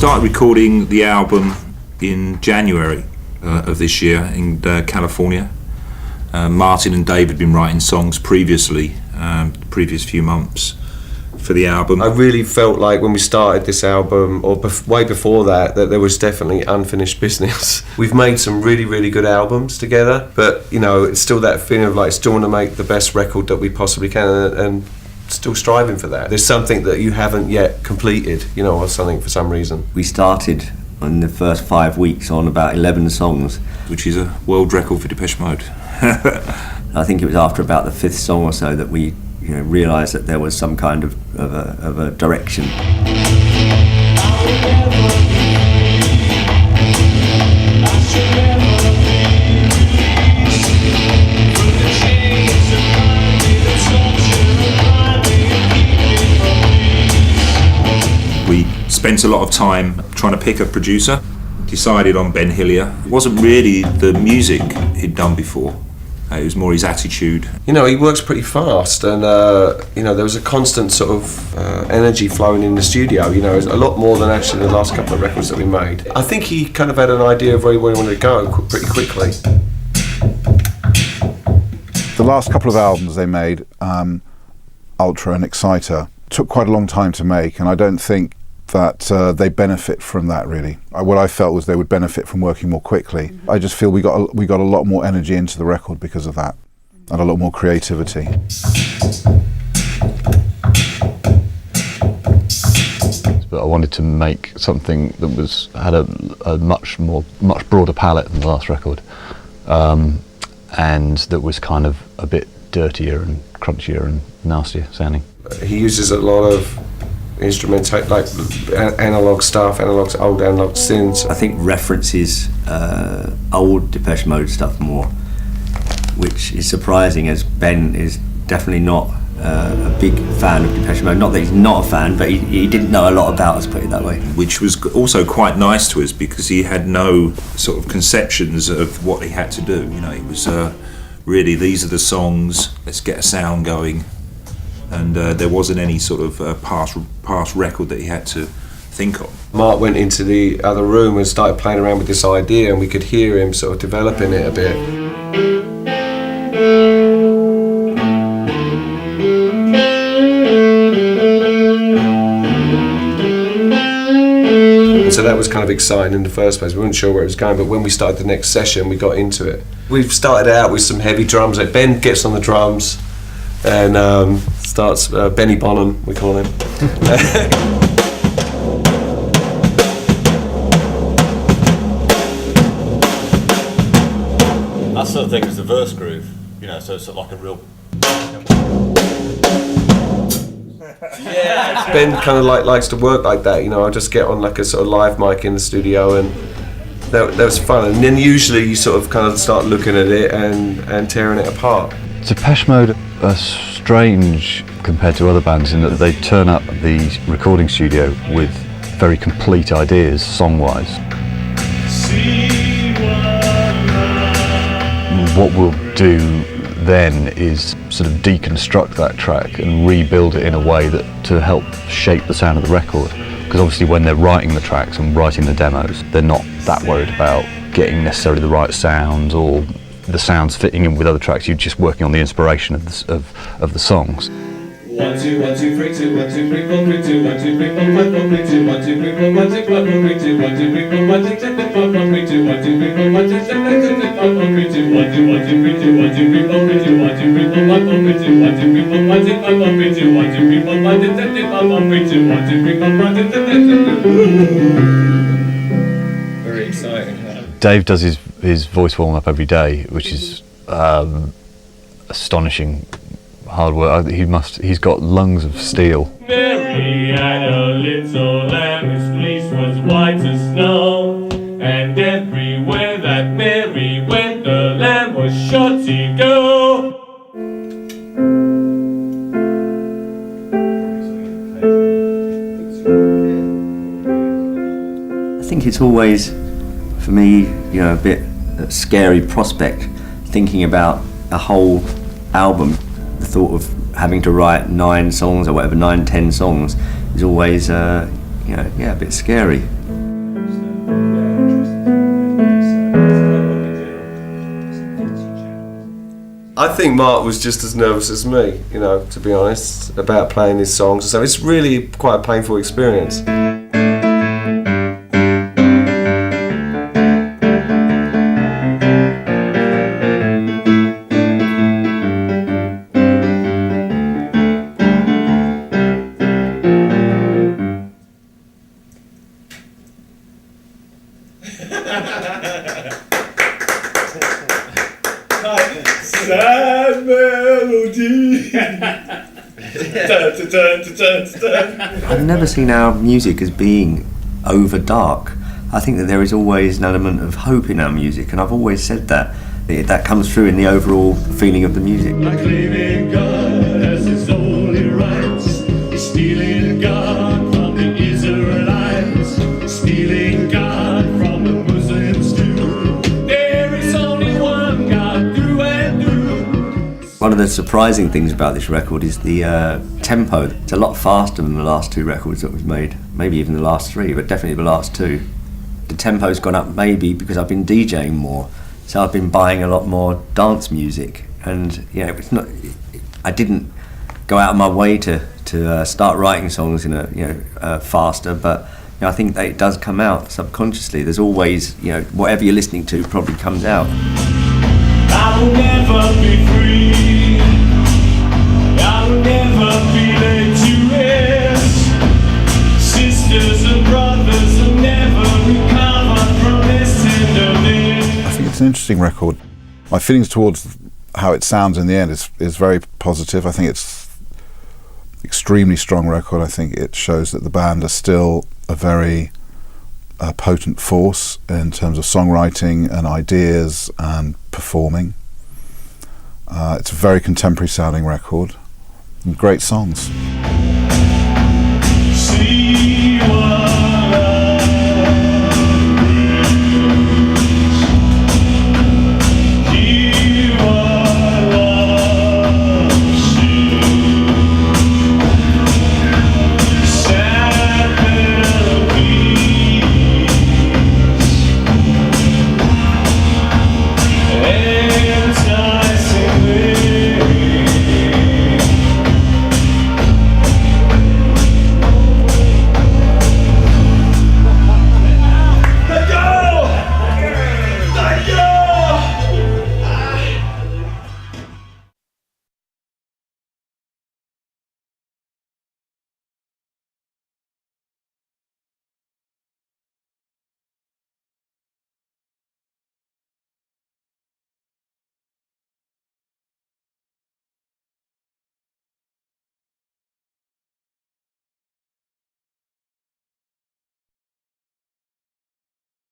started recording the album in January of this year in California. Martin and Dave had been writing songs previously, previous few months for the album. I really felt like when we started this album, or way before that there was definitely unfinished business. We've made some really, really good albums together, but you know, it's still that feeling of like still want to make the best record that we possibly can, and still striving for that. There's something that you haven't yet completed, you know, or something for some reason. We started in the first 5 weeks on about 11 songs, which is a world record for Depeche Mode. I think it was after about the 5th song or so that we realised that there was some kind of a direction. We spent a lot of time trying to pick a producer, decided on Ben Hillier. It wasn't really the music he'd done before. It was more his attitude. You know, he works pretty fast, and you know, there was a constant sort of energy flowing in the studio. You know, a lot more than actually the last couple of records that we made. I think he kind of had an idea of where he wanted to go pretty quickly. The last couple of albums they made, Ultra and Exciter, took quite a long time to make, and I don't think that they benefit from that really. What I felt was they would benefit from working more quickly. I just feel we got a lot more energy into the record because of that, and a lot more creativity. But I wanted to make something that had a much broader palette than the last record, and that was kind of a bit dirtier and crunchier and nastier sounding. He uses a lot of instrumental, like analog stuff, old analog synths. I think references old Depeche Mode stuff more, which is surprising, as Ben is definitely not a big fan of Depeche Mode. Not that he's not a fan, but he didn't know a lot about us, put it that way. Which was also quite nice to us, because he had no sort of conceptions of what he had to do. You know, it was really, these are the songs, let's get a sound going. And there wasn't any sort of past record that he had to think of. Mark went into the other room and started playing around with this idea, and we could hear him sort of developing it a bit. And so that was kind of exciting in the first place. We weren't sure where it was going, but when we started the next session, we got into it. We started out with some heavy drums. Like Ben gets on the drums and starts Benny Bonham, we call him. That sort of thing is the verse groove, you know, so it's sort of like a real. Yeah. Ben kind of likes to work like that, you know. I just get on like a sort of live mic in the studio, and that was fun. And then usually you sort of kind of start looking at it and tearing it apart. Depeche Mode are strange compared to other bands in that they turn up the recording studio with very complete ideas song-wise. What we'll do then is sort of deconstruct that track and rebuild it in a way that to help shape the sound of the record. Because obviously when they're writing the tracks and writing the demos, they're not that worried about getting necessarily the right sounds or the sounds fitting in with other tracks. You're just working on the inspiration of the songs. 1 2 1 2 3 2 1 2 3 4 3 2 1 2 3 4 5 4 3 2 1 2 3 4 1 2 5 4 3 2 1 2 3 4 1 2 6 5 4 3 2 1 2 3 4 1 2 7 6 5 4 3 2 1 2 1 2 3 2 1 2 3 4 3 2 1 2 3 4 5 4 3 2 1 2 3 4 1 6 5 4 3 2 1 2 3 4 5 6 7 5 4 3 2 1 2 3 4 5 6 7 Very exciting. Dave does his voice warm up every day, which is astonishing hard work. He's got lungs of steel. Mary had a little lamb, his fleece was white as snow, and everywhere that Mary went, the lamb was sure to go. I think it's always, for me, a bit scary prospect, thinking about a whole album. The thought of having to write 9 songs or whatever, 9, 10 songs is always, a bit scary. I think Mark was just as nervous as me, you know, to be honest, about playing his songs. So it's really quite a painful experience. Sad melody. I've never seen our music as being over dark. I think that there is always an element of hope in our music, and I've always said that. That comes through in the overall feeling of the music. Claiming God as his only rights, stealing God from the Israelites, stealing God from the Muslims too. There is only one God through and through. One of the surprising things about this record is the tempo. It's a lot faster than the last two records that we've made, maybe even the last three, but definitely the last two. The tempo's gone up maybe because I've been DJing more, so I've been buying a lot more dance music, and it's not. I didn't go out of my way to start writing songs in a faster, but I think that it does come out subconsciously. There's always whatever you're listening to probably comes out. I will never be free. I will never be laid to rest. Sisters and brothers will never recover from this tenderness. I think it's an interesting record. My feelings towards how it sounds in the end is very positive. I think it's extremely strong record. I think it shows that the band are still a very potent force in terms of songwriting and ideas and performing. It's a very contemporary sounding record and great songs.